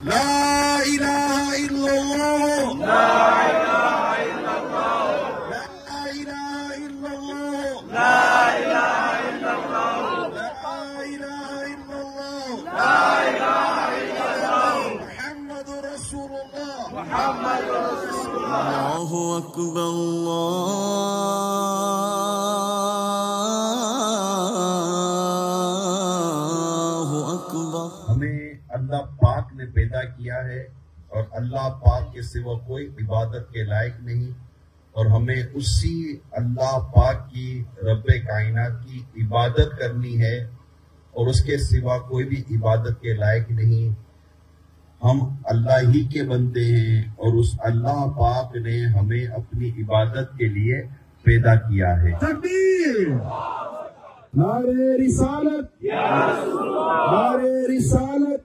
ला इलाहा इल्लल्लाह, ला इलाहा इल्लल्लाह, ला इलाहा इल्लल्लाह, ला इलाहा इल्लल्लाह, ला इलाहा इल्लल्लाह, ला इलाहा इल्लल्लाह, मुहम्मदुर रसूलुल्लाह, मुहम्मदुर रसूलुल्लाह। अल्लाहु अकबर, अल्लाहु अकबर। हमें अल्लाह पाक ने पैदा किया है और अल्लाह पाक के सिवा कोई इबादत के लायक नहीं, और हमें उसी अल्लाह पाक की रब्बे कायनात की इबादत करनी है और उसके सिवा कोई भी इबादत के लायक नहीं। हम अल्लाह ही के बंदे हैं और उस अल्लाह पाक ने हमें अपनी इबादत के लिए पैदा किया है। तकबीर, नारे रिसालत, नारे रिसालत।